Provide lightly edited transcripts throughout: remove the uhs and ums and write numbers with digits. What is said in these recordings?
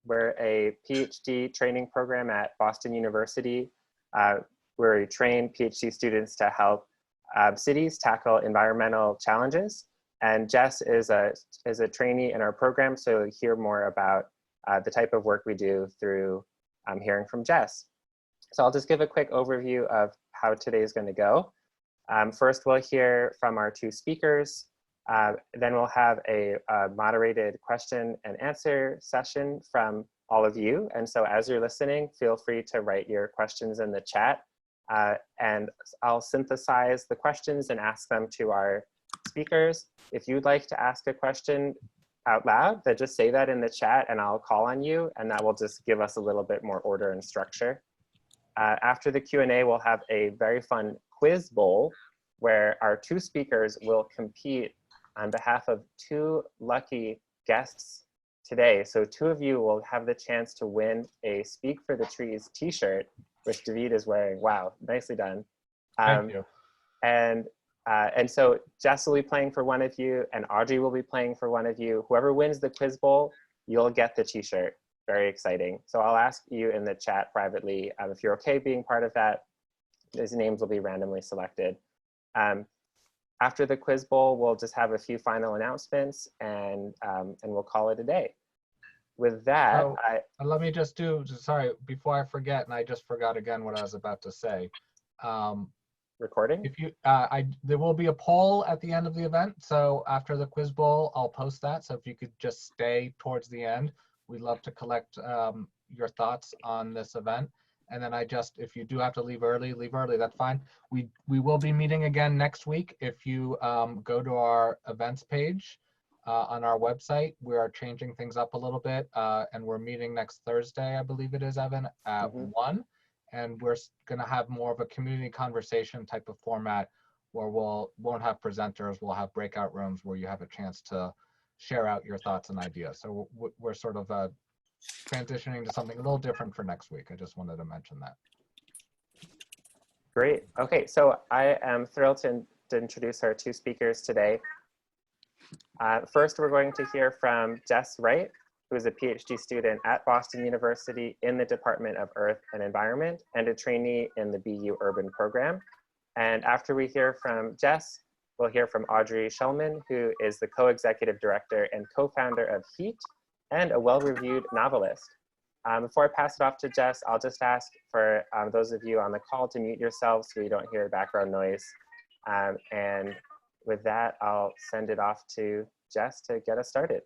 We're a PhD training program at Boston University, where we train PhD students to help cities tackle environmental challenges. And Jess is a trainee in our program, so you'll hear more about the type of work we do through hearing from Jess. So I'll just give a quick overview of how today is going to go. First, we'll hear from our two speakers. Then we'll have a moderated question and answer session from all of you. And so as you're listening, feel free to write your questions in the chat. And I'll synthesize the questions and ask them to our speakers. If you'd like to ask a question out loud, then just say that in the chat and I'll call on you, and that will just give us a little bit more order and structure. After the Q&A, we'll have a very fun quiz bowl where our two speakers will compete on behalf of two lucky guests today. So two of you will have the chance to win a Speak for the Trees t-shirt, which David is wearing. Wow, nicely done. Thank you. And so Jess will be playing for one of you and Audrey will be playing for one of you. Whoever wins the quiz bowl, you'll get the t-shirt. Very exciting. So I'll ask you in the chat privately if you're okay being part of that. These names will be randomly selected. After the quiz bowl, we'll just have a few final announcements and we'll call it a day. With that, let me just sorry, before I forget, and I just forgot again what I was about to say. Recording? If you, there will be a poll at the end of the event. So after the quiz bowl, I'll post that. So if you could just stay towards the end, we'd love to collect your thoughts on this event. And then if you do have to leave early, that's fine. We will be meeting again next week. If you go to our events page on our website, we are changing things up a little bit. And we're meeting next Thursday, I believe it is, Evan, at 1. And we're gonna have more of a community conversation type of format where won't have presenters, we'll have breakout rooms where you have a chance to share out your thoughts and ideas. So we're sort of transitioning to something a little different for next week. I just wanted to mention that. Great. Okay, so I am thrilled to introduce our two speakers today. First, we're going to hear from Jess Wright, who is a PhD student at Boston University in the Department of Earth and Environment and a trainee in the BU Urban program. And after we hear from Jess, we'll hear from Audrey Schulman, who is the co-executive director and co-founder of HEET and a well-reviewed novelist. Before I pass it off to Jess, I'll just ask for those of you on the call to mute yourselves so you don't hear background noise. And with that, I'll send it off to Jess to get us started.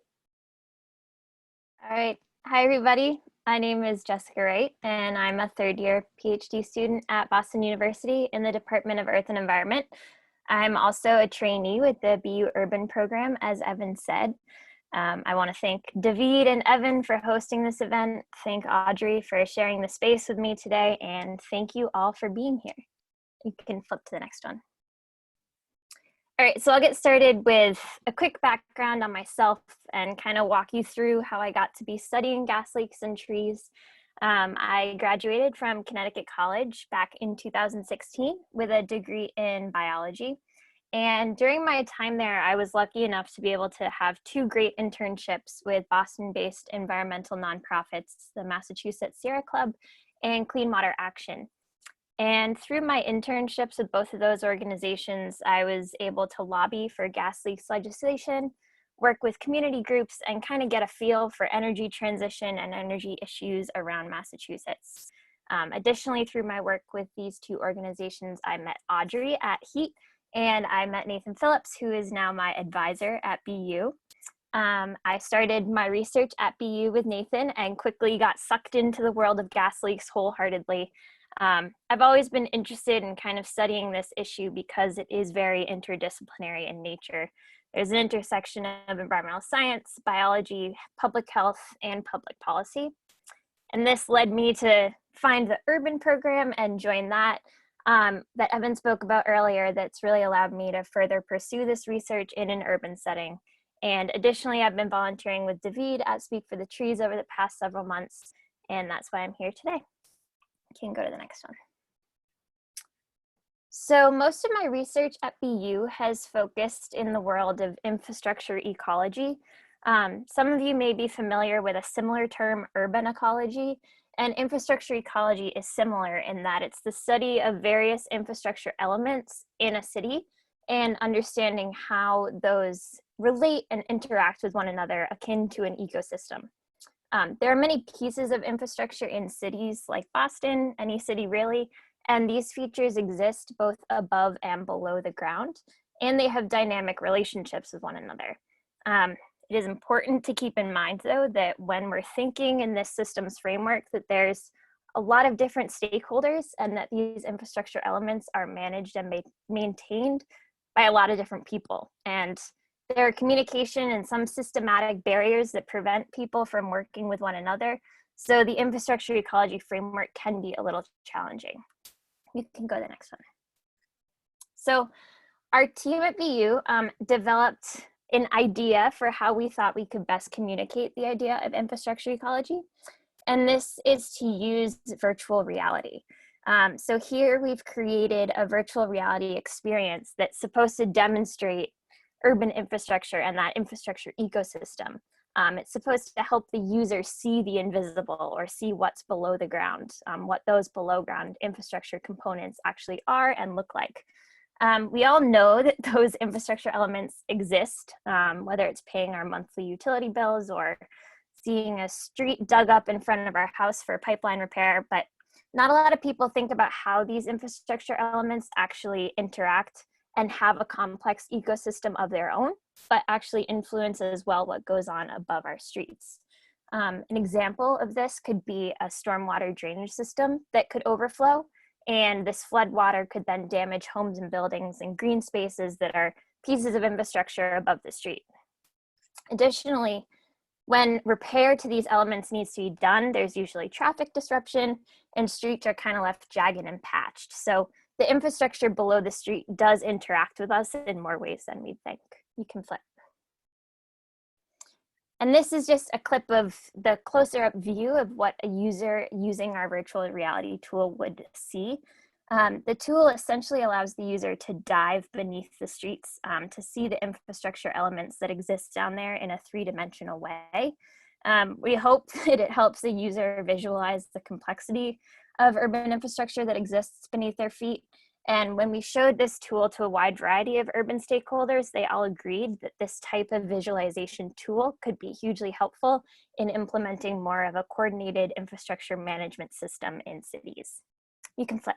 All right. Hi, everybody. My name is Jessica Wright, and I'm a third-year PhD student at Boston University in the Department of Earth and Environment. I'm also a trainee with the BU Urban program, as Evan said. I want to thank David and Evan for hosting this event, thank Audrey for sharing the space with me today, and thank you all for being here. You can flip to the next one. All right, so I'll get started with a quick background on myself and kind of walk you through how I got to be studying gas leaks and trees. I graduated from Connecticut College back in 2016 with a degree in biology. And during my time there, I was lucky enough to be able to have two great internships with Boston-based environmental nonprofits, the Massachusetts Sierra Club and Clean Water Action. And through my internships with both of those organizations, I was able to lobby for gas leaks legislation, work with community groups, and kind of get a feel for energy transition and energy issues around Massachusetts. Additionally, through my work with these two organizations, I met Audrey at HEET, and I met Nathan Phillips, who is now my advisor at BU. I started my research at BU with Nathan and quickly got sucked into the world of gas leaks wholeheartedly. I've always been interested in kind of studying this issue because it is very interdisciplinary in nature. There's an intersection of environmental science, biology, public health, and public policy. And this led me to find the urban program and join that Evan spoke about earlier. That's really allowed me to further pursue this research in an urban setting. And additionally, I've been volunteering with David at Speak for the Trees over the past several months, and that's why I'm here today. Can go to the next one. So most of my research at BU has focused in the world of infrastructure ecology. Some of you may be familiar with a similar term, urban ecology, and infrastructure ecology is similar in that it's the study of various infrastructure elements in a city and understanding how those relate and interact with one another akin to an ecosystem. There are many pieces of infrastructure in cities like Boston, any city really, and these features exist both above and below the ground, and they have dynamic relationships with one another. It is important to keep in mind, though, that when we're thinking in this systems framework, that there's a lot of different stakeholders and that these infrastructure elements are managed and maintained by a lot of different people. And there are communication and some systematic barriers that prevent people from working with one another. So the infrastructure ecology framework can be a little challenging. You can go to the next one. So our team at BU developed an idea for how we thought we could best communicate the idea of infrastructure ecology. And this is to use virtual reality. So here we've created a virtual reality experience that's supposed to demonstrate urban infrastructure and that infrastructure ecosystem. It's supposed to help the user see the invisible or see what's below the ground, what those below ground infrastructure components actually are and look like. We all know that those infrastructure elements exist, whether it's paying our monthly utility bills or seeing a street dug up in front of our house for pipeline repair, but not a lot of people think about how these infrastructure elements actually interact and have a complex ecosystem of their own, but actually influence as well what goes on above our streets. An example of this could be a stormwater drainage system that could overflow, and this flood water could then damage homes and buildings and green spaces that are pieces of infrastructure above the street. Additionally, when repair to these elements needs to be done, there's usually traffic disruption and streets are kind of left jagged and patched. So the infrastructure below the street does interact with us in more ways than we think. You can flip. And this is just a clip of the closer up view of what a user using our virtual reality tool would see. The tool essentially allows the user to dive beneath the streets to see the infrastructure elements that exist down there in a three-dimensional way. We hope that it helps the user visualize the complexity of urban infrastructure that exists beneath their feet. And when we showed this tool to a wide variety of urban stakeholders, they all agreed that this type of visualization tool could be hugely helpful in implementing more of a coordinated infrastructure management system in cities. You can flip.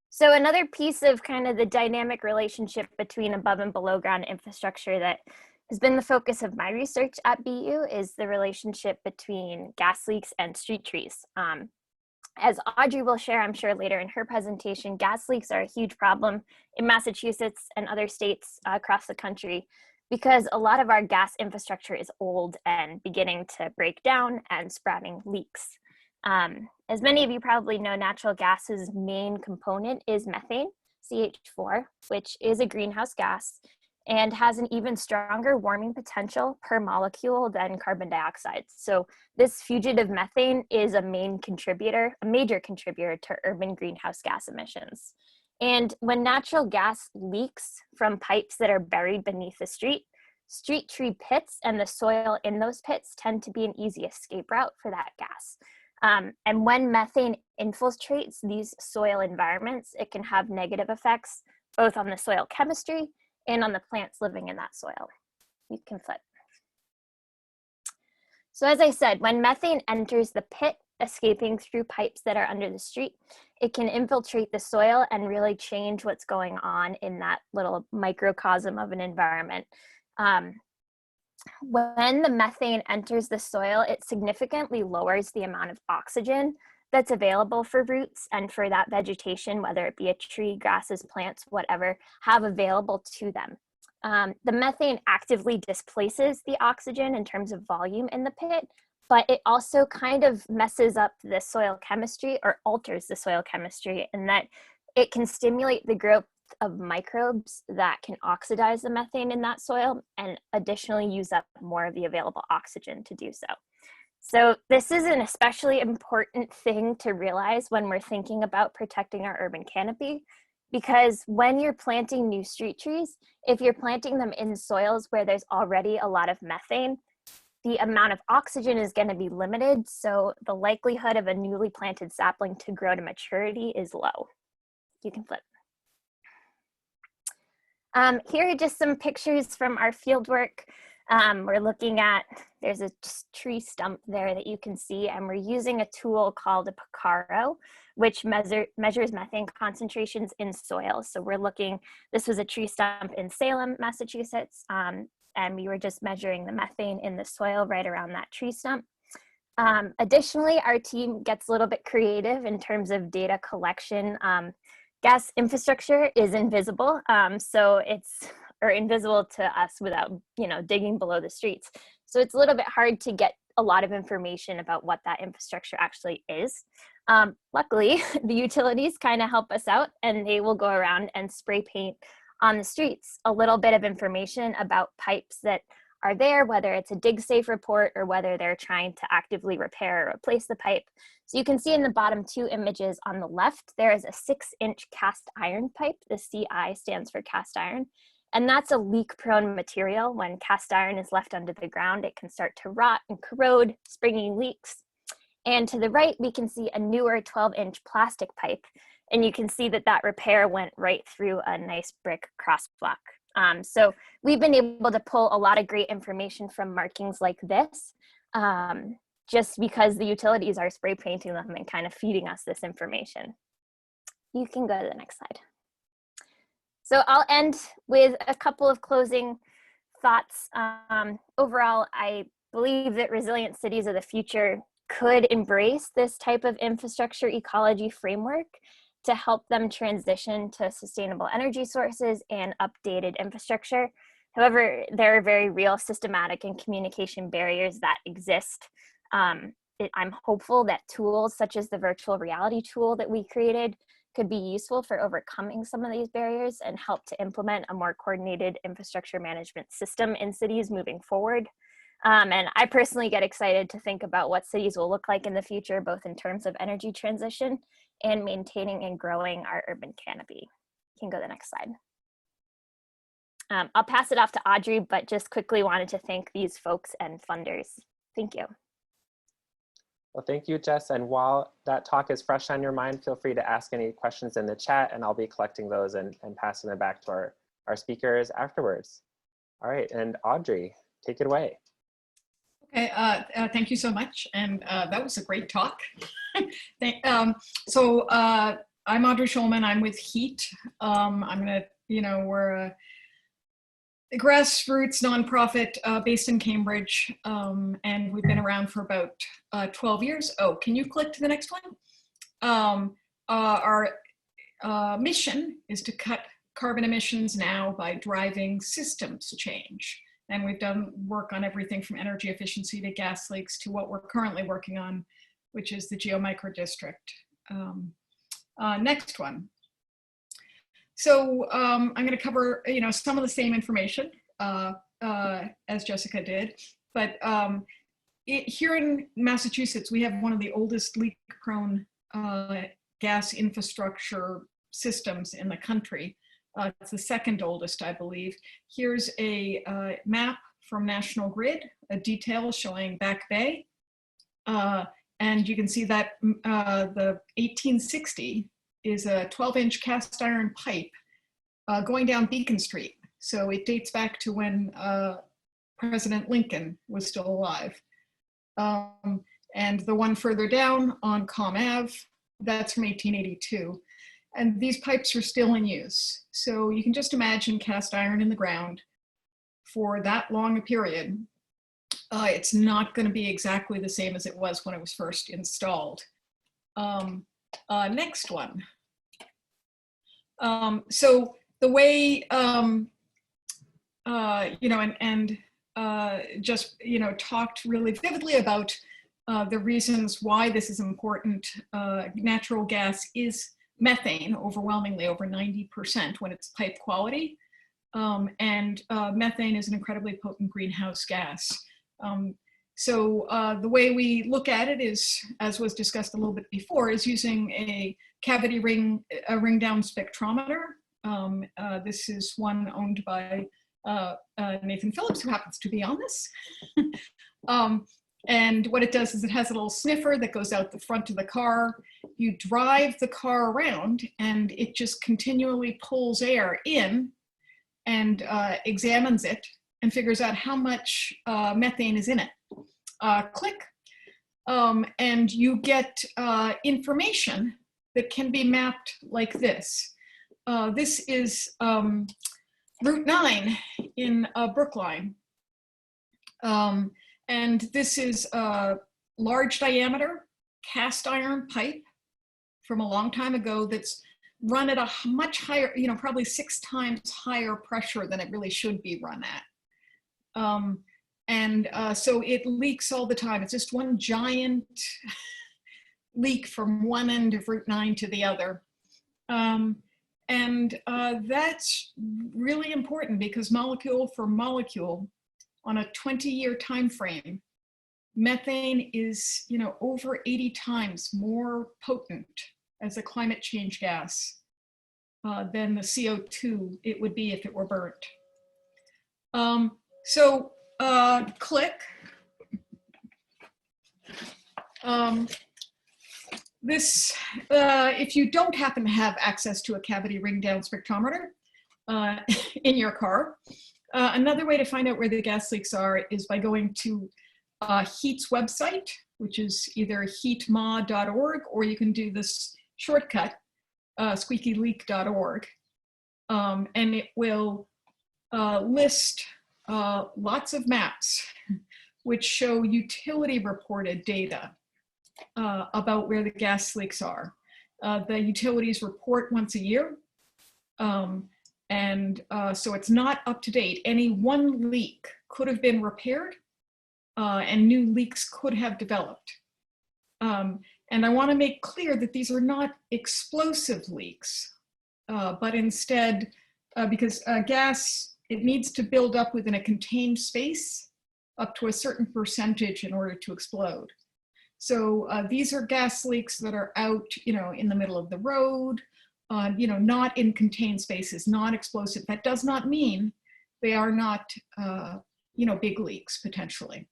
So another piece of kind of the dynamic relationship between above and below ground infrastructure that has been the focus of my research at BU is the relationship between gas leaks and street trees. As Audrey will share, I'm sure later in her presentation, gas leaks are a huge problem in Massachusetts and other states across the country because a lot of our gas infrastructure is old and beginning to break down and sprouting leaks. As many of you probably know, natural gas's main component is methane, CH4, which is a greenhouse gas and has an even stronger warming potential per molecule than carbon dioxide. So this fugitive methane is a major contributor to urban greenhouse gas emissions. And when natural gas leaks from pipes that are buried beneath the street tree pits and the soil in those pits tend to be an easy escape route for that gas. And when methane infiltrates these soil environments, it can have negative effects both on the soil chemistry and on the plants living in that soil. You can flip. So as I said, when methane enters the pit, escaping through pipes that are under the street, it can infiltrate the soil and really change what's going on in that little microcosm of an environment. When the methane enters the soil, it significantly lowers the amount of oxygen that's available for roots and for that vegetation, whether it be a tree, grasses, plants, whatever, have available to them. The methane actively displaces the oxygen in terms of volume in the pit, but it also kind of messes up the soil chemistry or alters the soil chemistry in that it can stimulate the growth of microbes that can oxidize the methane in that soil and additionally use up more of the available oxygen to do so. So this is an especially important thing to realize when we're thinking about protecting our urban canopy, because when you're planting new street trees, if you're planting them in soils where there's already a lot of methane, the amount of oxygen is going to be limited, so the likelihood of a newly planted sapling to grow to maturity is low. You can flip. Here are just some pictures from our field work. We're looking at, there's a tree stump there that you can see, and we're using a tool called a Picaro, which measures methane concentrations in soil. So we're looking, this was a tree stump in Salem, Massachusetts, and we were just measuring the methane in the soil right around that tree stump. Additionally, our team gets a little bit creative in terms of data collection. Gas infrastructure is invisible, so it's, or invisible to us without, digging below the streets. So it's a little bit hard to get a lot of information about what that infrastructure actually is. Luckily, the utilities kind of help us out, and they will go around and spray paint on the streets a little bit of information about pipes that are there, whether it's a dig safe report or whether they're trying to actively repair or replace the pipe. So you can see in the bottom two images on the left, there is a 6-inch cast iron pipe. The CI stands for cast iron. And that's a leak-prone material. When cast iron is left under the ground, it can start to rot and corrode, springing leaks. And to the right, we can see a newer 12-inch plastic pipe. And you can see that that repair went right through a nice brick crossblock. So we've been able to pull a lot of great information from markings like this, just because the utilities are spray painting them and kind of feeding us this information. You can go to the next slide. So I'll end with a couple of closing thoughts. Overall, I believe that resilient cities of the future could embrace this type of infrastructure ecology framework to help them transition to sustainable energy sources and updated infrastructure. However, there are very real systematic and communication barriers that exist. I'm hopeful that tools such as the virtual reality tool that we created could be useful for overcoming some of these barriers and help to implement a more coordinated infrastructure management system in cities moving forward. And I personally get excited to think about what cities will look like in the future, both in terms of energy transition and maintaining and growing our urban canopy. You can go to the next slide. I'll pass it off to Audrey, but just quickly wanted to thank these folks and funders. Thank you. Well, thank you, Jess. And while that talk is fresh on your mind, feel free to ask any questions in the chat, and I'll be collecting those and passing them back to our speakers afterwards. All right, and Audrey, take it away. Okay, thank you so much. And that was a great talk. I'm Audrey Schulman. I'm with HEET. We're a grassroots nonprofit based in Cambridge, and we've been around for about 12 years. Oh, can you click to the next one? Our mission is to cut carbon emissions now by driving systems change. And we've done work on everything from energy efficiency to gas leaks to what we're currently working on, which is the geomicro district. Next one. So I'm going to cover, some of the same information as Jessica did, but here in Massachusetts, we have one of the oldest leak-prone gas infrastructure systems in the country. It's the second oldest, I believe. Here's a map from National Grid, a detail showing Back Bay. And you can see that the 1860 is a 12-inch cast iron pipe going down Beacon Street. So it dates back to when President Lincoln was still alive. And the one further down on Com Ave, that's from 1882. And these pipes are still in use. So you can just imagine cast iron in the ground for that long a period. It's not going to be exactly the same as it was when it was first installed. Next one. So the way, talked really vividly about the reasons why this is important. Natural gas is methane, overwhelmingly over 90% when it's pipe quality. Methane is an incredibly potent greenhouse gas. So the way we look at it is, as was discussed a little bit before, is using a cavity ring down spectrometer. This is one owned by Nathan Phillips, who happens to be on this. And what it does is it has a little sniffer that goes out the front of the car. You drive the car around and it just continually pulls air in and examines it and figures out how much methane is in it. Click, and you get information that can be mapped like this. This is Route 9 in Brookline. And this is a large diameter cast iron pipe from a long time ago that's run at a much higher, probably 6 times higher pressure than it really should be run at. So it leaks all the time. It's just one giant leak from one end of Route 9 to the other. That's really important because molecule for molecule on a 20-year time frame, methane is over 80 times more potent as a climate change gas than the CO2 it would be if it were burnt. Click. If you don't happen to have access to a cavity ring down spectrometer in your car, another way to find out where the gas leaks are is by going to HEET's website, which is either heatma.org, or you can do this shortcut, squeakyleak.org, and it will list lots of maps which show utility reported data about where the gas leaks are. The utilities report once a year, so it's not up to date. Any one leak could have been repaired and new leaks could have developed. And I want to make clear that these are not explosive leaks, but instead, because gas, it needs to build up within a contained space up to a certain percentage in order to explode. So these are gas leaks that are out, in the middle of the road, not in contained spaces, non-explosive. That does not mean they are not, big leaks potentially.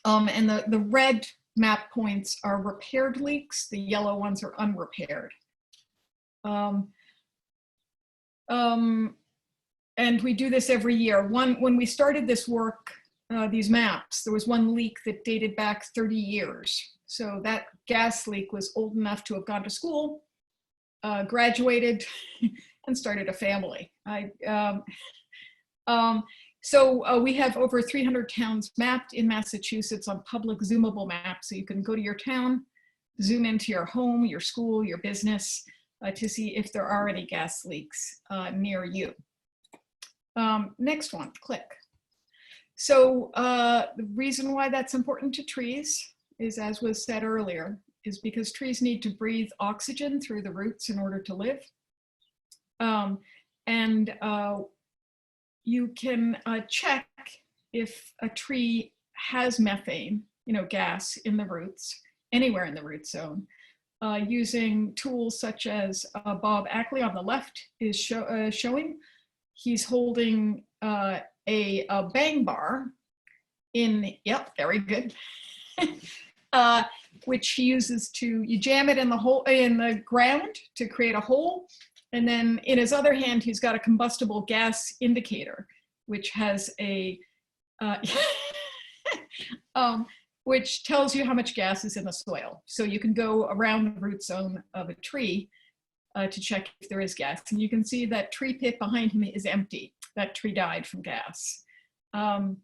And the red map points are repaired leaks. The yellow ones are unrepaired. And we do this every year. When we started this work, these maps, there was one leak that dated back 30 years. So that gas leak was old enough to have gone to school, graduated, and started a family. So we have over 300 towns mapped in Massachusetts on public zoomable maps. So you can go to your town, zoom into your home, your school, your business to see if there are any gas leaks near you. Next one, click. So the reason why that's important to trees is, as was said earlier, is because trees need to breathe oxygen through the roots in order to live. You can check if a tree has methane, gas in the roots, anywhere in the root zone, using tools such as Bob Ackley on the left is showing. He's holding a bang bar in, yep, very good, which he uses you jam it in the ground to create a hole. And then in his other hand, he's got a combustible gas indicator, which has which tells you how much gas is in the soil. So you can go around the root zone of a tree to check if there is gas. And you can see that tree pit behind him is empty. That tree died from gas. On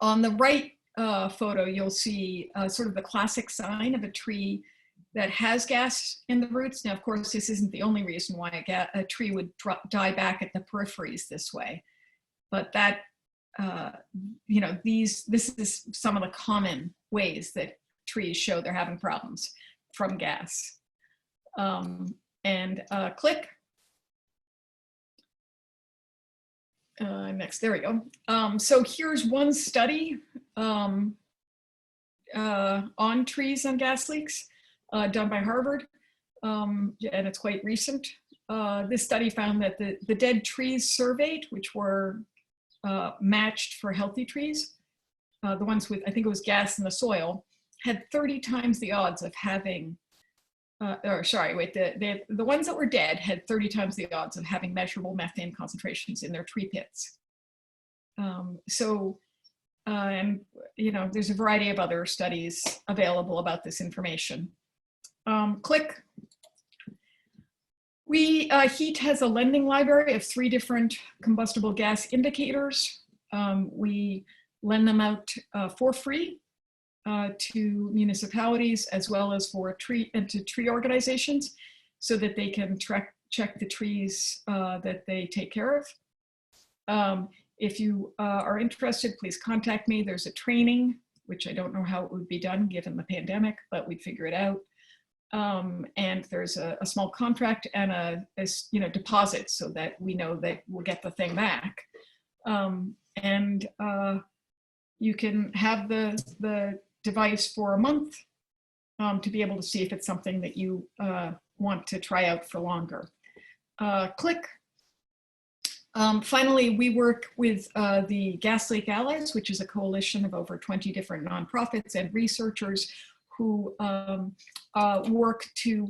the right photo, you'll see sort of the classic sign of a tree that has gas in the roots. Now, of course, this isn't the only reason why a tree would die back at the peripheries this way. But that, this is some of the common ways that trees show they're having problems from gas. Click. Next, there we go. So here's one study on trees and gas leaks done by Harvard, and it's quite recent. This study found that the dead trees surveyed, which were matched for healthy trees, the ones with, I think it was gas in the soil, had 30 times the odds of having, the ones that were dead had 30 times the odds of having measurable methane concentrations in their tree pits. And there's a variety of other studies available about this information. Click. HEET has a lending library of 3 different combustible gas indicators. We lend them out for free to municipalities as well as for tree organizations so that they can check the trees that they take care of. If you are interested, please contact me. There's a training, which I don't know how it would be done given the pandemic, but we'd figure it out. And there's a small contract and a deposit so that we know that we'll get the thing back. You can have the device for a month to be able to see if it's something that you want to try out for longer. Click. Finally, we work with the Gas Leak Allies, which is a coalition of over 20 different nonprofits and researchers who work to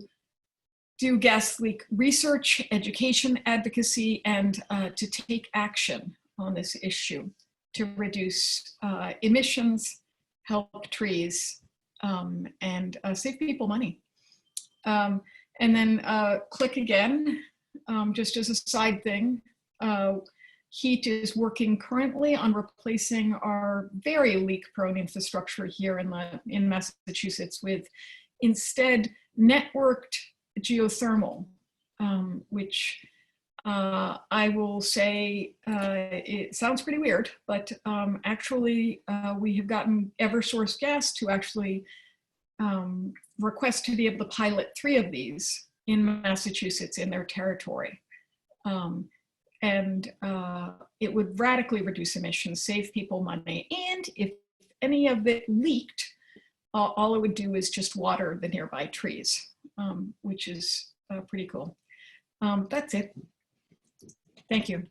do gas leak research, education, advocacy, and to take action on this issue to reduce emissions, help trees, and save people money. And then click again, just as a side thing. HEET is working currently on replacing our very leak-prone infrastructure here in Massachusetts with instead networked geothermal, which I will say it sounds pretty weird, but actually we have gotten Eversource Gas to actually request to be able to pilot 3 of these in Massachusetts in their territory. And it would radically reduce emissions, save people money, and if any of it leaked, all it would do is just water the nearby trees, which is pretty cool. That's it. Thank you.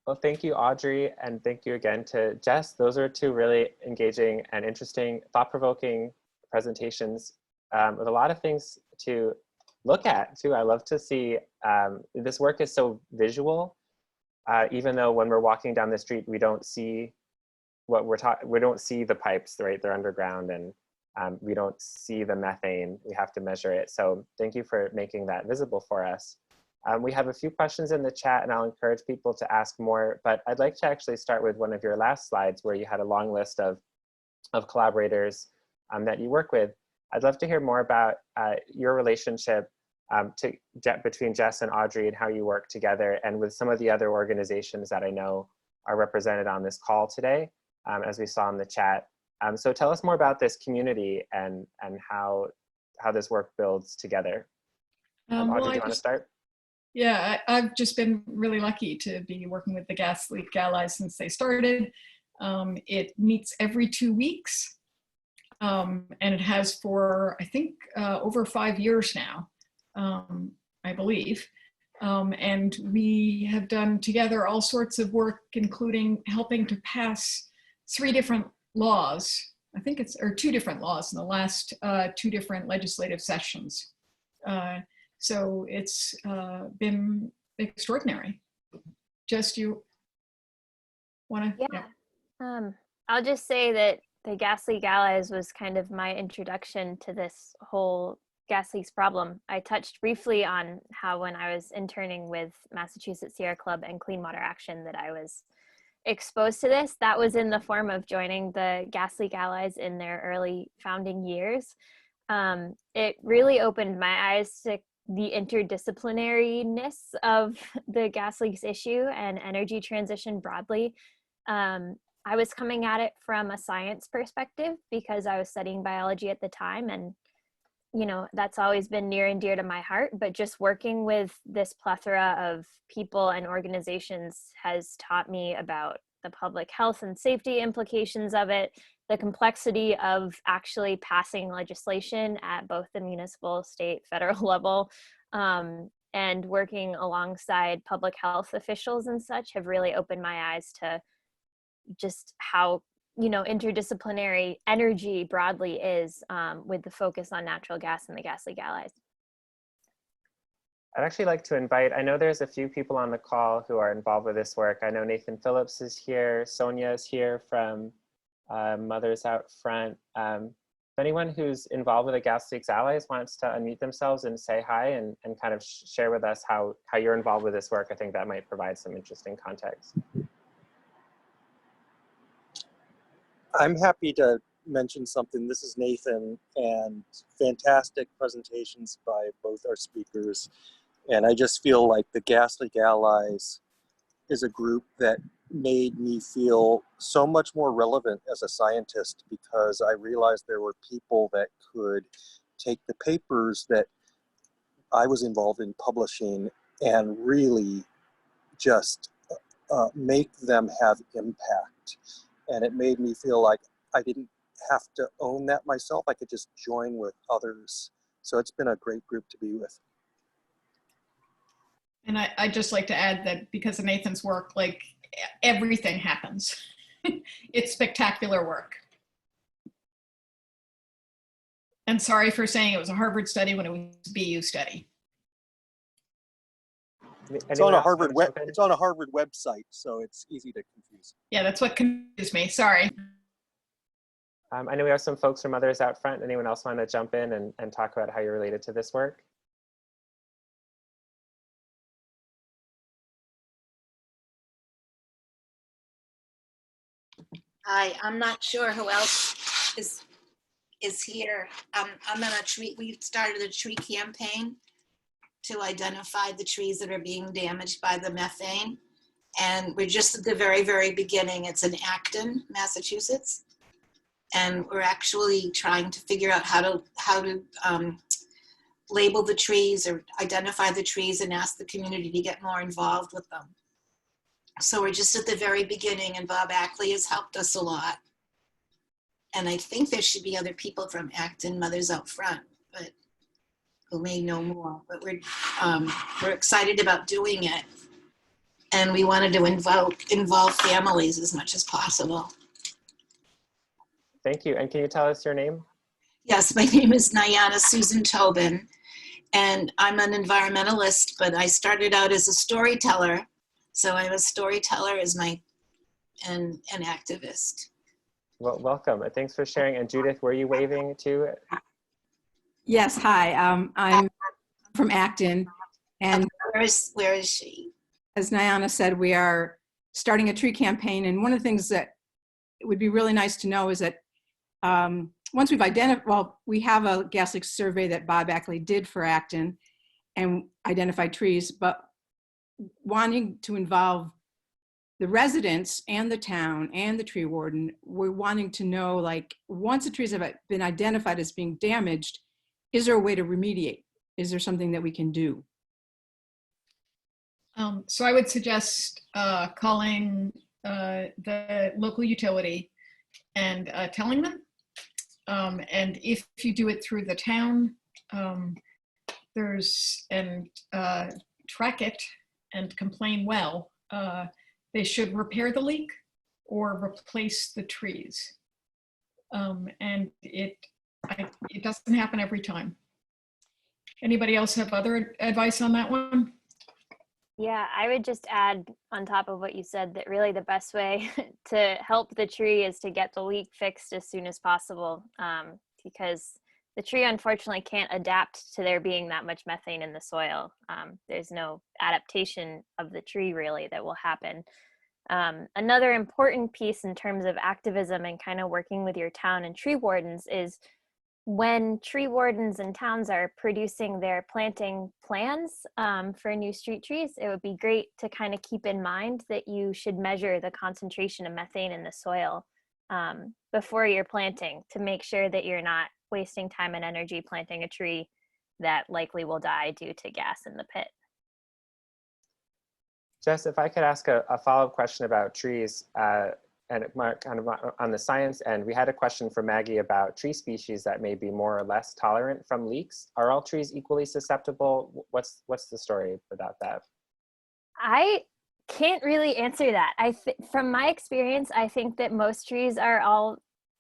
Well, thank you, Audrey, and thank you again to Jess. Those are 2 really engaging and interesting, thought-provoking presentations with a lot of things to look at too. I love to see this work is so visual, even though when we're walking down the street we don't see what we don't see the pipes, right? They're underground, and we don't see the methane. We have to measure it. So thank you for making that visible for us. We have a few questions in the chat, and I'll encourage people to ask more, but I'd like to actually start with one of your last slides where you had a long list of collaborators that you work with. I'd love to hear more about your relationship between Jess and Audrey and how you work together, and with some of the other organizations that I know are represented on this call today, as we saw in the chat. So tell us more about this community and how this work builds together. Audrey, do you want to start? Yeah, I've just been really lucky to be working with the Gas Leak Allies since they started. It meets every 2 weeks. And it has for, I think, over 5 years now, I believe. And we have done together all sorts of work, including helping to pass 3 different laws. I think it's, or 2 different laws in the last 2 different legislative sessions. So it's been extraordinary. Jess, you wanna? Yeah. I'll just say that the Gas Leak Allies was kind of my introduction to this whole gas leaks problem. I touched briefly on how when I was interning with Massachusetts Sierra Club and Clean Water Action that I was exposed to this. That was in the form of joining the Gas Leak Allies in their early founding years. It really opened my eyes to the interdisciplinariness of the gas leaks issue and energy transition broadly. I was coming at it from a science perspective because I was studying biology at the time, and you know, that's always been near and dear to my heart, but just working with this plethora of people and organizations has taught me about the public health and safety implications of it, the complexity of actually passing legislation at both the municipal, state, federal level, and working alongside public health officials and such have really opened my eyes to just how, you know, interdisciplinary energy broadly is, with the focus on natural gas and the gas leak allies. I'd actually like to invite, I know there's a few people on the call who are involved with this work. I know Nathan Phillips is here, Sonia is here from Mothers Out Front. If anyone who's involved with the Gas Leaks Allies wants to unmute themselves and say hi and kind of share with us how you're involved with this work, I think that might provide some interesting context. I'm happy to mention something. This is Nathan, and fantastic presentations by both our speakers. And I just feel like the Gas Leak Allies is a group that made me feel so much more relevant as a scientist, because I realized there were people that could take the papers that I was involved in publishing and really just make them have impact. And it made me feel like I didn't have to own that myself. I could just join with others. So it's been a great group to be with. And I'd just like to add that because of Nathan's work, like everything happens. It's spectacular work. And sorry for saying it was a Harvard study when it was a BU study. It's on a Harvard it's on a Harvard website, so it's easy to confuse. Yeah, that's what confused me. Sorry. I know we have some folks from Mothers Out Front. Anyone else want to jump in and talk about how you're related to this work? Hi, I'm not sure who else is here. I'm on a tree. We started a tree campaign to identify the trees that are being damaged by the methane. And we're just at the very, very beginning. It's in Acton, Massachusetts. And we're actually trying to figure out how to label the trees or identify the trees and ask the community to get more involved with them. So we're just at the very beginning, and Bob Ackley has helped us a lot. And I think there should be other people from Acton Mothers Out Front, but who may know more. But we're excited about doing it, and we wanted to involve families as much as possible. Thank you. And can you tell us your name? Yes, my name is Nyana Susan Tobin, and I'm an environmentalist, but I started out as a storyteller. So I'm a storyteller and an activist. Well, welcome. Thanks for sharing. And Judith, were you waving too? Yes, hi. I'm from Acton. And where is she? As Nyana said, we are starting a tree campaign. And one of the things that it would be really nice to know is that once we've identified, well, we have a gas leak survey that Bob Ackley did for Acton and identified trees, but wanting to involve the residents and the town and the tree warden, we're wanting to know, like, once the trees have been identified as being damaged, is there a way to remediate? Is there something that we can do? So I would suggest calling the local utility and telling them. And if you do it through the town, track it and complain well, they should repair the leak or replace the trees. And it doesn't happen every time. Anybody else have other advice on that one? Yeah, I would just add on top of what you said that really the best way to help the tree is to get the leak fixed as soon as possible, because the tree unfortunately can't adapt to there being that much methane in the soil. There's no adaptation of the tree really that will happen. Another important piece in terms of activism and kind of working with your town and tree wardens is when tree wardens and towns are producing their planting plans for new street trees, it would be great to kind of keep in mind that you should measure the concentration of methane in the soil before you're planting to make sure that you're not wasting time and energy planting a tree that likely will die due to gas in the pit. Jess, if I could ask a follow-up question about trees, and Mark, kind of on the science end, we had a question from Maggie about tree species that may be more or less tolerant from leaks. Are all trees equally susceptible? What's the story about that? I can't really answer that. From my experience, I think that most trees are all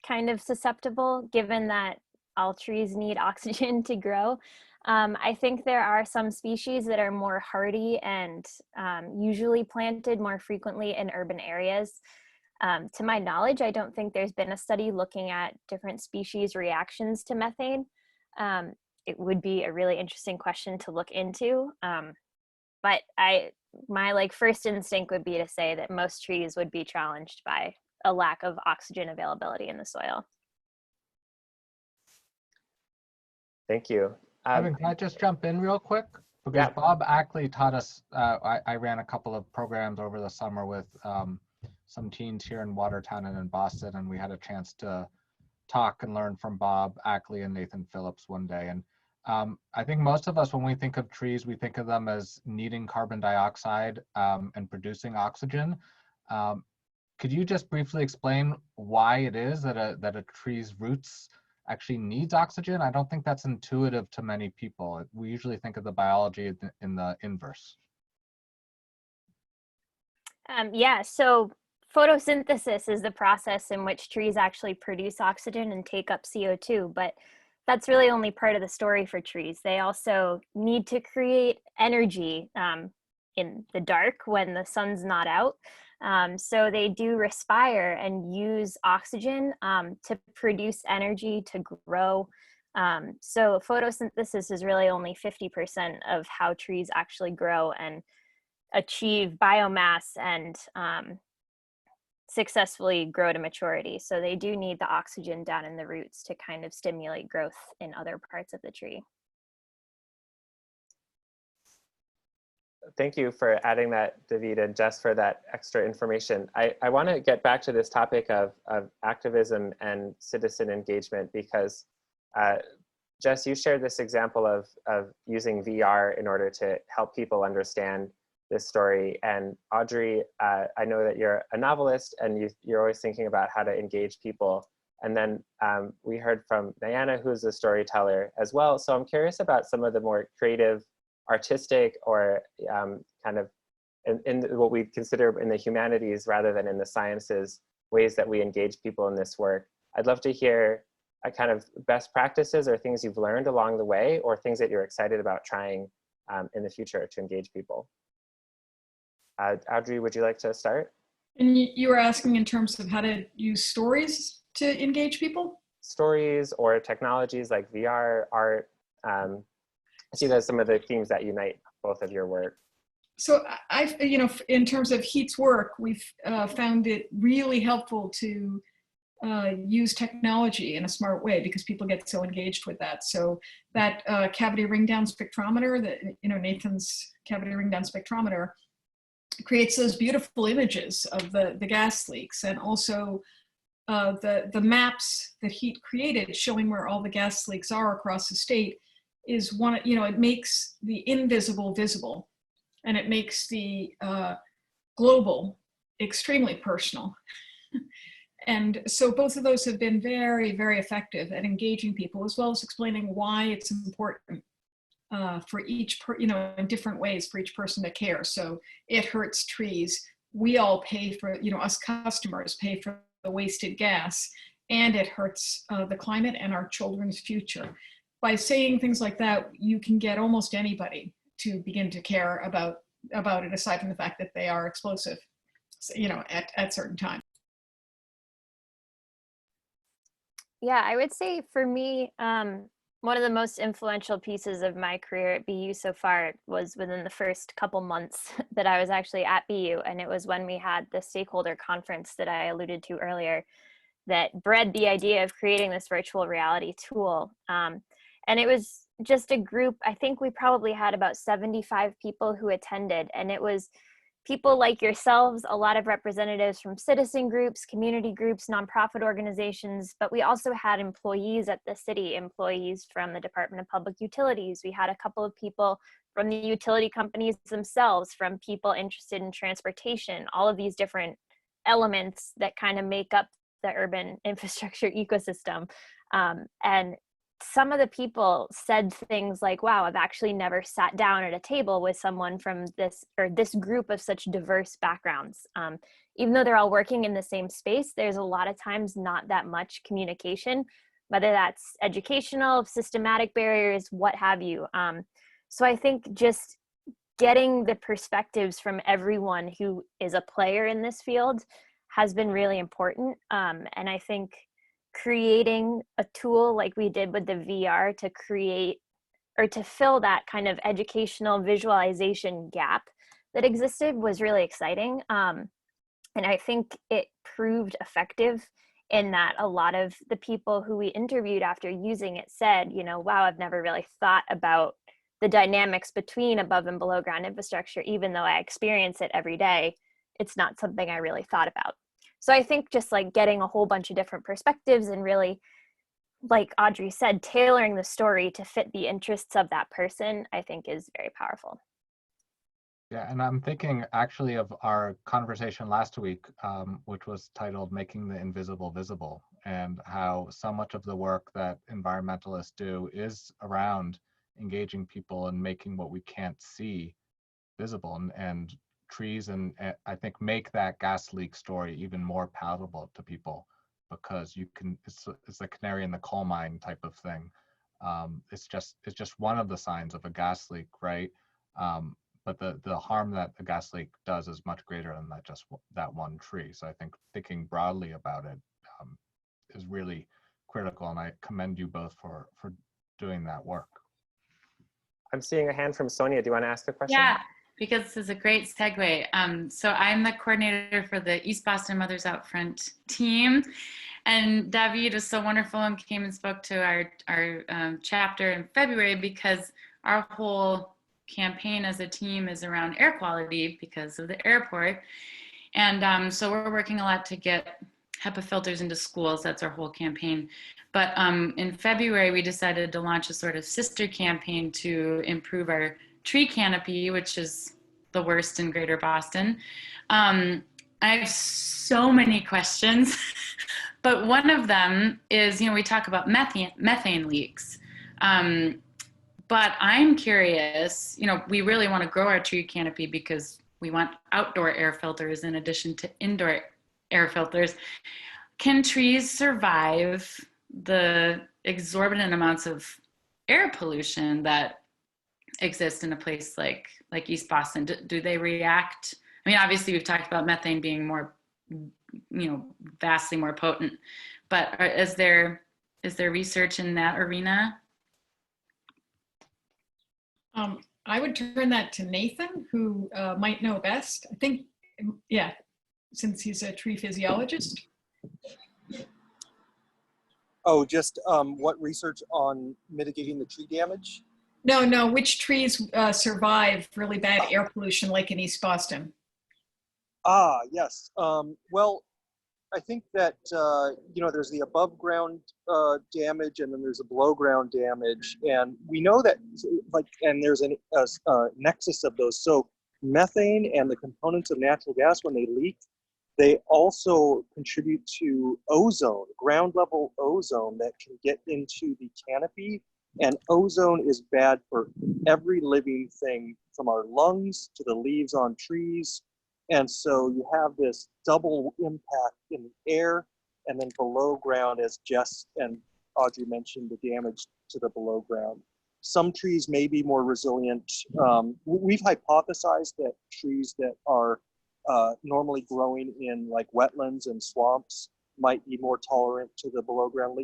kind of susceptible, given that all trees need oxygen to grow. I think there are some species that are more hardy and usually planted more frequently in urban areas. To my knowledge, I don't think there's been a study looking at different species reactions to methane. It would be a really interesting question to look into. But my first instinct would be to say that most trees would be challenged by a lack of oxygen availability in the soil. Thank you. Evan, can I just jump in real quick? Because Yeah. Bob Ackley taught us, I ran a couple of programs over the summer with some teens here in Watertown and in Boston, and we had a chance to talk and learn from Bob Ackley and Nathan Phillips one day. And I think most of us, when we think of trees, we think of them as needing carbon dioxide and producing oxygen. Could you just briefly explain why it is that a tree's roots actually needs oxygen? I don't think that's intuitive to many people. We usually think of the biology in the inverse. Yeah, so photosynthesis is the process in which trees actually produce oxygen and take up CO2, but that's really only part of the story for trees. They also need to create energy in the dark when the sun's not out. So they do respire and use oxygen to produce energy to grow. So photosynthesis is really only 50% of how trees actually grow and achieve biomass and successfully grow to maturity. So they do need the oxygen down in the roots to kind of stimulate growth in other parts of the tree. Thank you for adding that, David, and Jess, for that extra information. I want to get back to this topic of activism and citizen engagement because, Jess, you shared this example of using VR in order to help people understand this story. And Audrey, I know that you're a novelist and you're always thinking about how to engage people. And then we heard from Diana, who's a storyteller as well. So I'm curious about some of the more creative, artistic, or kind of in what we consider in the humanities rather than in the sciences, ways that we engage people in this work. I'd love to hear a kind of best practices or things you've learned along the way or things that you're excited about trying in the future to engage people. Audrey, would you like to start? And you were asking in terms of how to use stories to engage people? Stories or technologies like VR, art. I see there's some of the themes that unite both of your work. So in terms of HEET's work, we've found it really helpful to use technology in a smart way because people get so engaged with that. So that cavity ring down spectrometer, that Nathan's cavity ring down spectrometer, creates those beautiful images of the gas leaks, and also the maps that HEET created showing where all the gas leaks are across the state is one. It makes the invisible visible, and it makes the global extremely personal. And so both of those have been very, very effective at engaging people, as well as explaining why it's important for each, in different ways for each person to care. So it hurts trees. We all pay for, us customers pay for the wasted gas, and it hurts the climate and our children's future. By saying things like that, you can get almost anybody to begin to care about it, aside from the fact that they are explosive, at certain times. Yeah, I would say for me, one of the most influential pieces of my career at BU so far was within the first couple months that I was actually at BU. And it was when we had the stakeholder conference that I alluded to earlier that bred the idea of creating this virtual reality tool. And it was just a group, I think we probably had about 75 people who attended. And it was people like yourselves, a lot of representatives from citizen groups, community groups, nonprofit organizations, but we also had employees at the city, employees from the Department of Public Utilities. We had a couple of people from the utility companies themselves, from people interested in transportation, all of these different elements that kind of make up the urban infrastructure ecosystem. And some of the people said things like, wow, I've actually never sat down at a table with someone from this or this group of such diverse backgrounds. Even though they're all working in the same space, there's a lot of times not that much communication, whether that's educational, systematic barriers, what have you. So I think just getting the perspectives from everyone who is a player in this field has been really important. And I think creating a tool like we did with the VR to create or to fill that kind of educational visualization gap that existed was really exciting. And I think it proved effective in that a lot of the people who we interviewed after using it said, you know, wow, I've never really thought about the dynamics between above and below ground infrastructure, even though I experience it every day. It's not something I really thought about. So I think just like getting a whole bunch of different perspectives and really, like Audrey said, tailoring the story to fit the interests of that person, I think is very powerful. Yeah, and I'm thinking actually of our conversation last week, which was titled Making the Invisible Visible, and how so much of the work that environmentalists do is around engaging people and making what we can't see visible, and trees and I think make that gas leak story even more palatable to people, because you can, it's a canary in the coal mine type of thing. It's just one of the signs of a gas leak, right? But the harm that a gas leak does is much greater than that one tree. So I think thinking broadly about it is really critical, and I commend you both for doing that work. I'm seeing a hand from Sonia. Do you want to ask a question? Yeah, because this is a great segue. So I'm the coordinator for the East Boston Mothers Out Front team. And David was so wonderful and came and spoke to our chapter in February, because our whole campaign as a team is around air quality because of the airport. And so we're working a lot to get HEPA filters into schools. That's our whole campaign. But in February, we decided to launch a sort of sister campaign to improve our tree canopy, which is the worst in Greater Boston. I have so many questions, but one of them is, we talk about methane leaks. But I'm curious, we really want to grow our tree canopy because we want outdoor air filters in addition to indoor air filters. Can trees survive the exorbitant amounts of air pollution that exist in a place like East Boston? Do they react? I mean, obviously we've talked about methane being more, vastly more potent, but is there research in that arena? I would turn that to Nathan, who might know best. I think, yeah, since he's a tree physiologist. Oh, just what research on mitigating the tree damage? No, which trees survive really bad air pollution like in East Boston? Ah, yes. Well, I think that, there's the above ground damage and then there's a below ground damage. And we know that, and there's a nexus of those. So methane and the components of natural gas, when they leak, they also contribute to ozone, ground level ozone that can get into the canopy. And ozone is bad for every living thing, from our lungs to the leaves on trees. And so you have this double impact in the air and then below ground, as Jess and Audrey mentioned, the damage to the below ground. Some trees may be more resilient. We've hypothesized that trees that are normally growing in like wetlands and swamps might be more tolerant to the below ground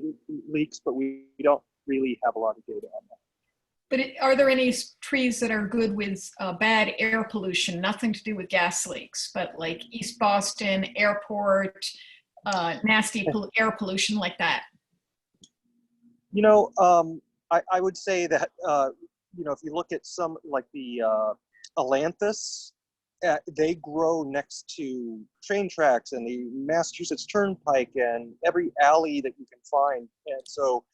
leaks, but we don't really have a lot of data on that. But are there any trees that are good with bad air pollution, nothing to do with gas leaks, but like East Boston, airport, nasty air pollution like that? I would say that, if you look at some like the ailanthus, they grow next to train tracks and the Massachusetts Turnpike and every alley that you can find. And so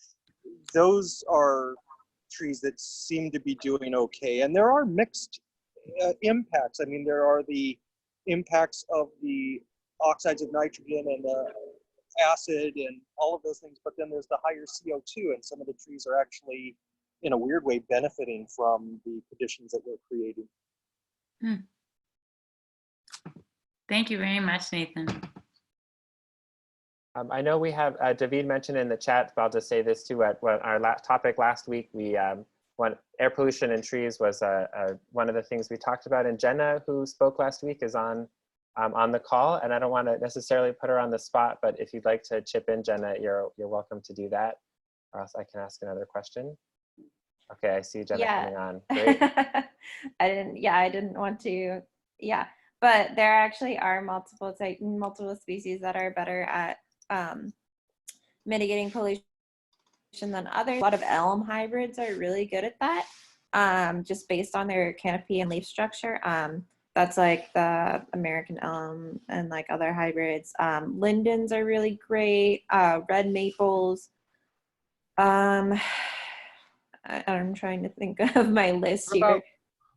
those are trees that seem to be doing okay. And there are mixed impacts. I mean, there are the impacts of the oxides of nitrogen and the acid and all of those things, but then there's the higher CO2, and some of the trees are actually, in a weird way, benefiting from the conditions that we're creating. Thank you very much, Nathan. I know we have, David mentioned in the chat, but I'll just say this too, at our topic last week, we when air pollution and trees was one of the things we talked about, and Jenna, who spoke last week, is on the call, and I don't want to necessarily put her on the spot, but if you'd like to chip in, Jenna, you're welcome to do that, or else I can ask another question. Okay, I see Jenna coming on. Great. I didn't want to, but there actually are multiple species that are better at mitigating pollution than others. A lot of elm hybrids are really good at that, just based on their canopy and leaf structure. That's like the American elm and like other hybrids. Lindens are really great. Red maples. I'm trying to think of my list here.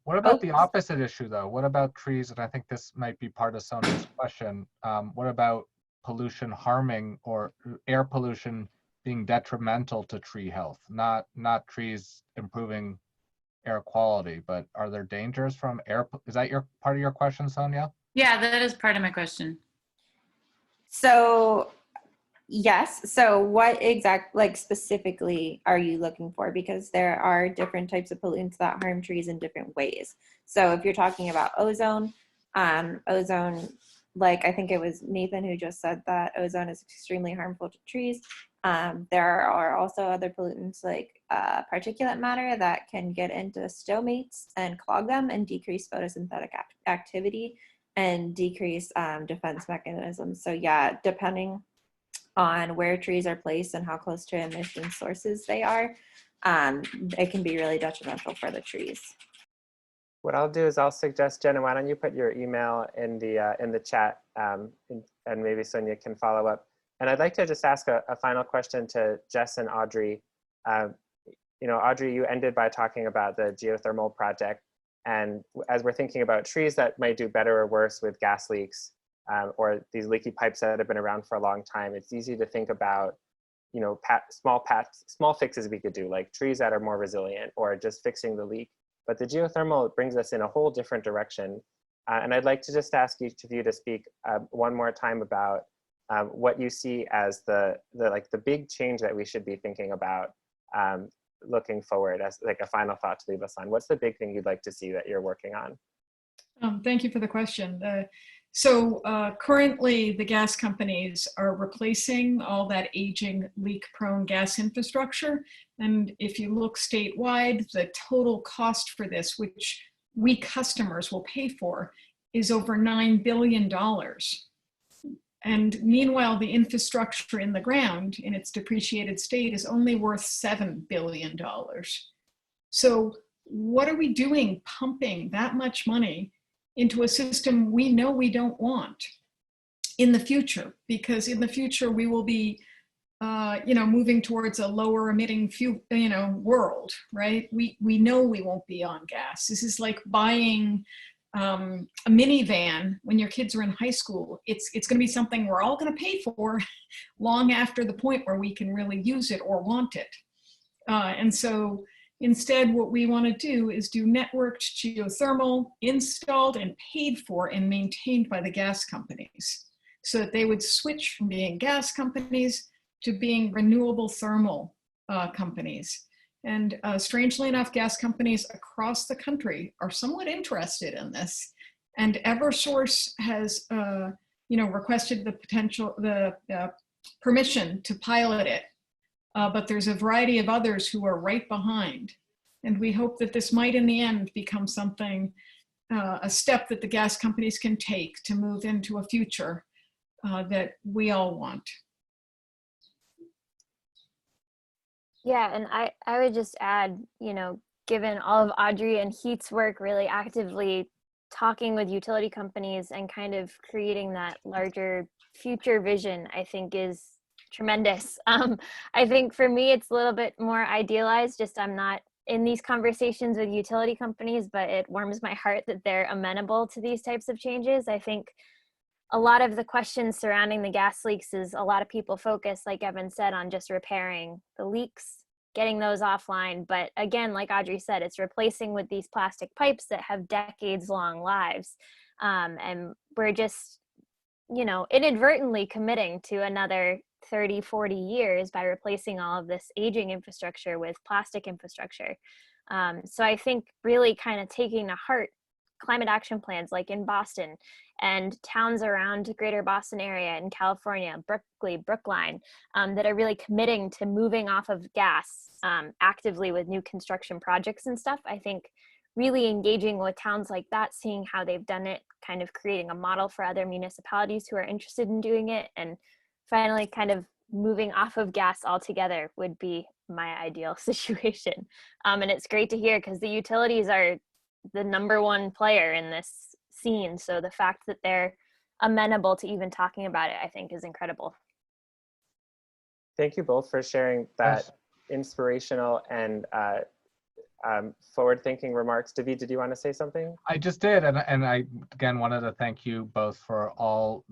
What about the opposite issue, though? What about trees? And I think this might be part of Sonia's question. What about pollution harming, or air pollution being detrimental to tree health? Not trees improving air quality, but are there dangers from air? Is that part of your question, Sonia? Yeah, that is part of my question. So yes. So what specifically are you looking for? Because there are different types of pollutants that harm trees in different ways. So if you're talking about ozone, like I think it was Nathan who just said that ozone is extremely harmful to trees. There are also other pollutants like particulate matter that can get into stomates and clog them and decrease photosynthetic activity and decrease defense mechanisms. So yeah, depending on where trees are placed and how close to emission sources they are, it can be really detrimental for the trees. What I'll do is I'll suggest, Jenna, why don't you put your email in the chat, and maybe Sonia can follow up. And I'd like to just ask a final question to Jess and Audrey. Audrey, you ended by talking about the geothermal project. And as we're thinking about trees that might do better or worse with gas leaks, or these leaky pipes that have been around for a long time, it's easy to think about, small fixes we could do, like trees that are more resilient or just fixing the leak. But the geothermal brings us in a whole different direction. And I'd like to just ask each of you to speak one more time about what you see as the big change that we should be thinking about looking forward, as like a final thought to leave us on. What's the big thing you'd like to see that you're working on? Thank you for the question. So currently the gas companies are replacing all that aging leak-prone gas infrastructure. And if you look statewide, the total cost for this, which we customers will pay for, is over $9 billion. And meanwhile, the infrastructure in the ground in its depreciated state is only worth $7 billion. So what are we doing pumping that much money into a system we know we don't want in the future? Because in the future we will be moving towards a lower emitting world, right? We know we won't be on gas. This is like buying a minivan when your kids are in high school. It's going to be something we're all going to pay for long after the point where we can really use it or want it. And so instead, what we want to do is do networked geothermal installed and paid for and maintained by the gas companies, so that they would switch from being gas companies to being renewable thermal companies. And strangely enough, gas companies across the country are somewhat interested in this. And Eversource has requested the permission to pilot it. But there's a variety of others who are right behind. And we hope that this might in the end become something, a step that the gas companies can take to move into a future that we all want. Yeah, and I would just add, given all of Audrey and HEET's work really actively talking with utility companies and kind of creating that larger future vision, I think is tremendous. I think for me, it's a little bit more idealized, just I'm not in these conversations with utility companies, but it warms my heart that they're amenable to these types of changes. I think a lot of the questions surrounding the gas leaks is a lot of people focus, like Evan said, on just repairing the leaks, getting those offline. But again, like Audrey said, it's replacing with these plastic pipes that have decades long lives. And we're just, you know, inadvertently committing to another 30, 40 years by replacing all of this aging infrastructure with plastic infrastructure. So I think really kind of taking to heart climate action plans like in Boston and towns around the greater Boston area in California, Berkeley, Brookline, that are really committing to moving off of gas actively with new construction projects and stuff. I think really engaging with towns like that, seeing how they've done it, kind of creating a model for other municipalities who are interested in doing it, and finally kind of moving off of gas altogether would be my ideal situation. And it's great to hear because the utilities are the #1 player in this scene. So the fact that they're amenable to even talking about it, I think is incredible. Thank you both for sharing that inspirational and forward-thinking remarks. David, did you want to say something? I just did, and I again wanted to thank you both for all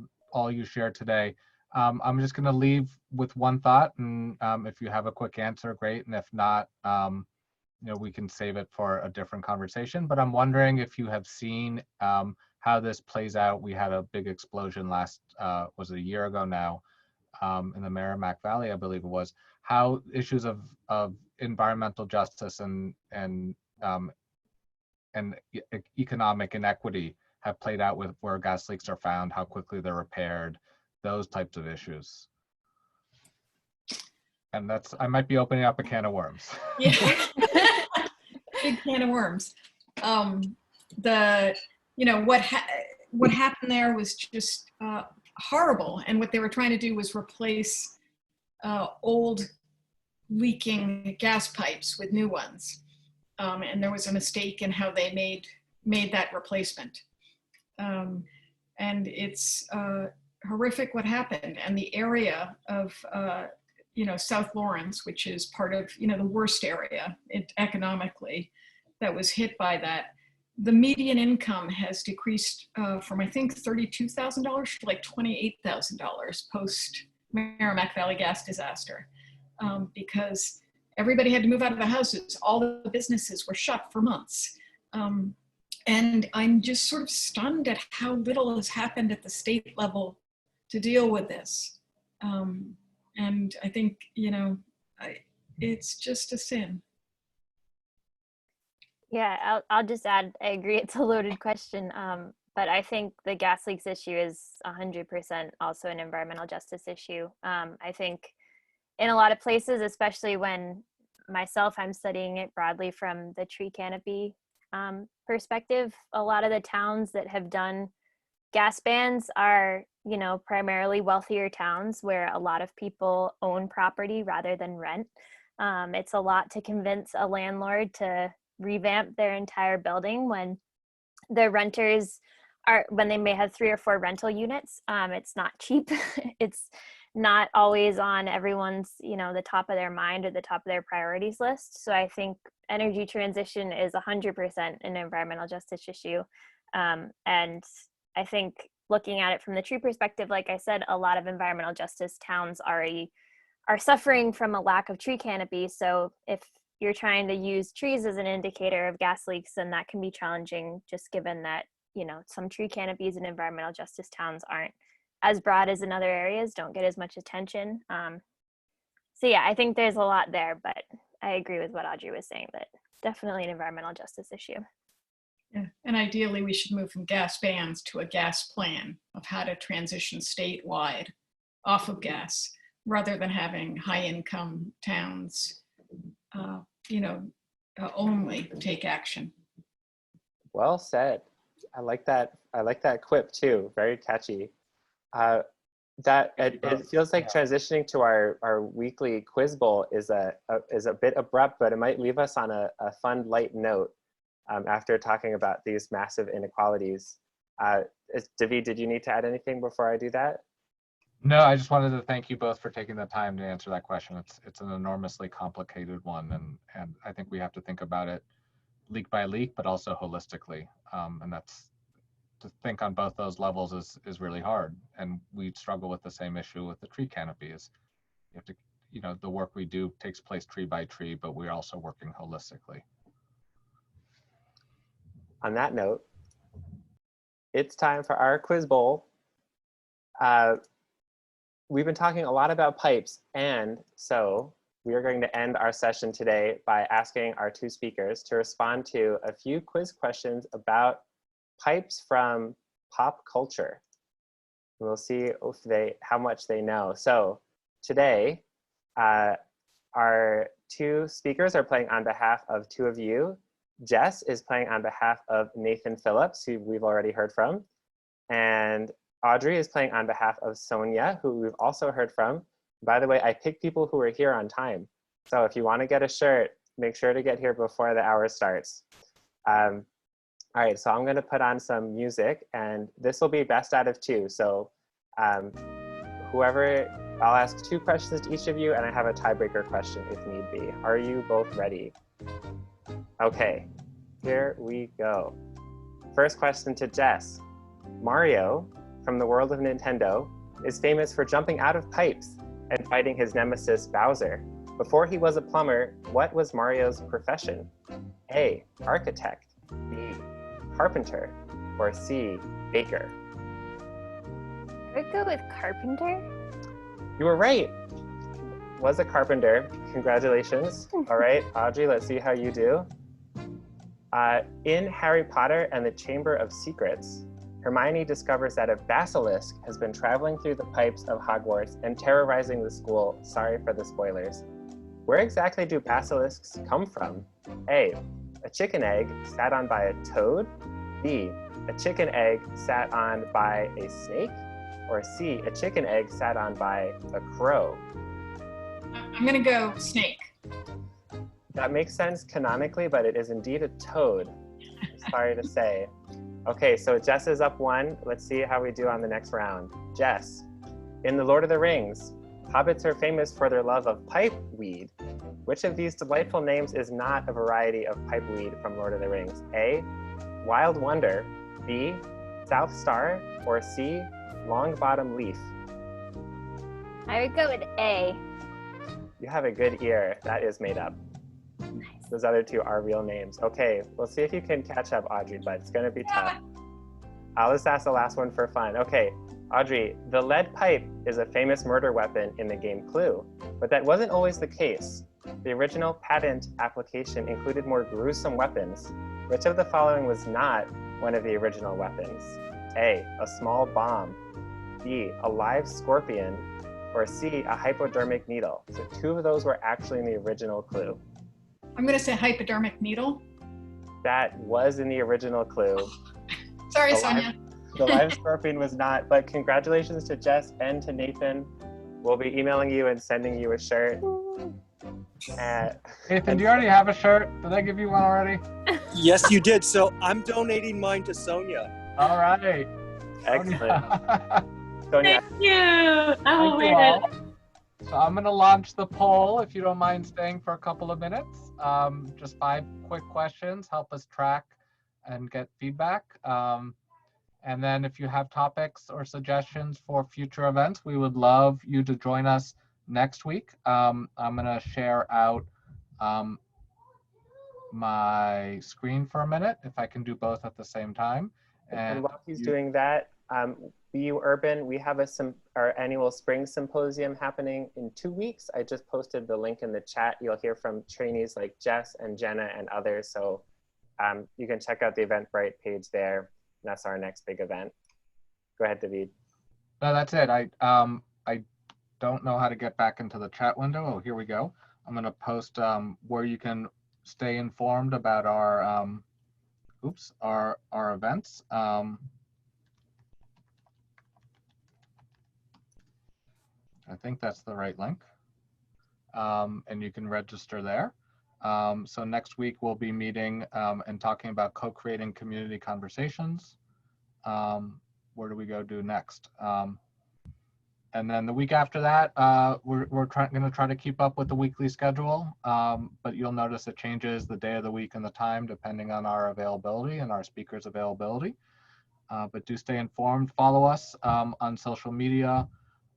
you shared today. I'm just going to leave with one thought, and if you have a quick answer, great, and if not, you know, we can save it for a different conversation. But I'm wondering if you have seen how this plays out. We had a big explosion was it a year ago now, in the Merrimack Valley, I believe it was. How issues of environmental justice and economic inequity have played out with where gas leaks are found, how quickly they're repaired, those types of issues. And that's, I might be opening up a can of worms. Yeah. Big can of worms. You know, what happened there was just horrible. And what they were trying to do was replace old leaking gas pipes with new ones. And there was a mistake in how they made that replacement. And it's horrific what happened. And the area of you know, South Lawrence, which is part of, you know, the worst area economically that was hit by that. The median income has decreased from, I think, $32,000 to like $28,000 post Merrimack Valley gas disaster, because everybody had to move out of the houses. All the businesses were shut for months. And I'm just sort of stunned at how little has happened at the state level to deal with this. And I think, you know, it's just a sin. Yeah, I'll just add, I agree it's a loaded question, but I think the gas leaks issue is 100% also an environmental justice issue. I think in a lot of places, especially when I'm studying it broadly from the tree canopy perspective, a lot of the towns that have done gas bans are, you know, primarily wealthier towns where a lot of people own property rather than rent. It's a lot to convince a landlord to revamp their entire building when the renters when they may have 3 or 4 rental units. It's not cheap. It's not always on everyone's, you know, the top of their mind or the top of their priorities list. So I think energy transition is 100% an environmental justice issue. And I think looking at it from the tree perspective, like I said, a lot of environmental justice towns are suffering from a lack of tree canopy. So if you're trying to use trees as an indicator of gas leaks, then that can be challenging, just given that, you know, some tree canopies in environmental justice towns aren't as broad as in other areas, don't get as much attention. So yeah, I think there's a lot there, but I agree with what Audrey was saying, that definitely an environmental justice issue. Yeah. And ideally, we should move from gas bans to a gas plan of how to transition statewide off of gas, rather than having high-income towns, you know, only take action. Well said. I like that. I like that quip too. Very catchy. It feels like transitioning to our weekly quiz bowl is a bit abrupt, but it might leave us on a fun, light note. after talking about these massive inequalities. David, did you need to add anything before I do that? No, I just wanted to thank you both for taking the time to answer that question. It's an enormously complicated one, and I think we have to think about it leak by leak, but also holistically. And that's, to think on both those levels is really hard. And we struggle with the same issue with the tree canopy. Is you have to, the work we do takes place tree by tree, but we're also working holistically. On that note, it's time for our quiz bowl. We've been talking a lot about pipes, and so we are going to end our session today by asking our two speakers to respond to a few quiz questions about pipes from pop culture. We'll see if how much they know. So today, our two speakers are playing on behalf of two of you. Jess is playing on behalf of Nathan Phillips, who we've already heard from, and Audrey is playing on behalf of Sonia, who we've also heard from. By the way, I picked people who are here on time. So if you want to get a shirt, make sure to get here before the hour starts. All right, so I'm going to put on some music, and this will be best out of two. So whoever, I'll ask two questions to each of you, and I have a tiebreaker question if need be. Are you both ready? Okay, here we go. First question to Jess. Mario, from the world of Nintendo, is famous for jumping out of pipes and fighting his nemesis Bowser. Before he was a plumber, what was Mario's profession? A, architect, B, carpenter, or C, baker? I would go with carpenter. You were right. Was a carpenter. Congratulations. All right, Audrey, let's see how you do. In Harry Potter and the Chamber of Secrets, Hermione discovers that a basilisk has been traveling through the pipes of Hogwarts and terrorizing the school. Sorry for the spoilers. Where exactly do basilisks come from? A, a chicken egg sat on by a toad. B, a chicken egg sat on by a snake. Or C, a chicken egg sat on by a crow. I'm gonna go snake. That makes sense canonically, but it is indeed a toad. Sorry to say. Okay, so Jess is up 1. Let's see how we do on the next round. Jess, in The Lord of the Rings, hobbits are famous for their love of pipe weed. Which of these delightful names is not a variety of pipe weed from Lord of the Rings? A, Wild Wonder, B, South Star, or C, Long Bottom Leaf? I would go with A. You have a good ear. That is made up. Those other two are real names. Okay, we'll see if you can catch up, Audrey, but it's gonna be tough. I'll just ask the last one for fun. Okay, Audrey, the lead pipe is a famous murder weapon in the game Clue, but that wasn't always the case. The original patent application included more gruesome weapons. Which of the following was not one of the original weapons? A, a small bomb, B, a live scorpion, or C, a hypodermic needle. So 2 of those were actually in the original Clue. I'm gonna say hypodermic needle. That was in the original Clue. Sorry, Sonia. The live scorpion was not, but congratulations to Jess and to Nathan. We'll be emailing you and sending you a shirt. Nathan, do you already have a shirt? Did I give you one already? Yes, you did. So I'm donating mine to Sonia. All right. Excellent. Sonia. Thank you. I will Thank you wear all. So I'm going to launch the poll, if you don't mind staying for a couple of minutes. Just 5 quick questions, help us track and get feedback. And then if you have topics or suggestions for future events, we would love you to join us next week. I'm going to share out my screen for a minute, if I can do both at the same time. And while he's doing that, BU Urban, we have our annual spring symposium happening in 2 weeks. I just posted the link in the chat. You'll hear from trainees like Jess and Jenna and others. So you can check out the Eventbrite page there. That's our next big event. Go ahead, David. No, that's it. I don't know how to get back into the chat window. Oh, here we go. I'm going to post where you can stay informed about our our events. I think that's the right link. And you can register there. So next week we'll be meeting and talking about co-creating community conversations. Where do we go do next? And then the week after that, we're going to try to keep up with the weekly schedule, but you'll notice it changes the day of the week and the time depending on our availability and our speakers' availability. But do stay informed. Follow us on social media.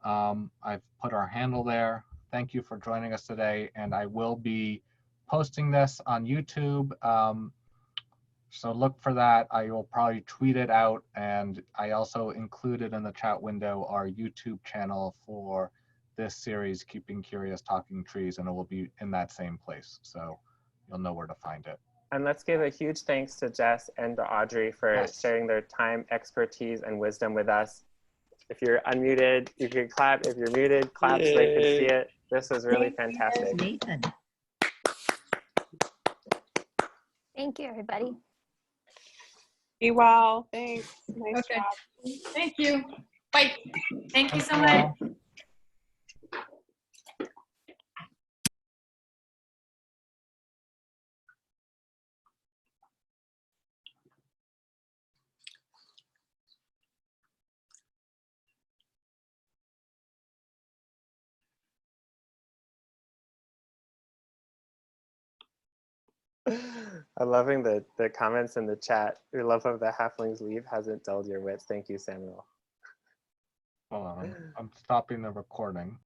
I've put our handle there. Thank you for joining us today, and I will be posting this on YouTube. So look for that. I will probably tweet it out, and I also included in the chat window our YouTube channel for this series, Keeping Curious Talking Trees, and it will be in that same place. So you'll know where to find it. And let's give a huge thanks to Jess and to Audrey for sharing their time, expertise, and wisdom with us. If you're unmuted, you can clap. If you're muted, clap so they can see it. This was really fantastic. Nathan. Thank you, everybody. Be well. Thanks. Nice Okay. job. Thank you. Bye. Thank you so much. I'm loving the comments in the chat. Your love of the halflings leave hasn't dulled your wits. Thank you, Samuel. Hold on, I'm stopping the recording.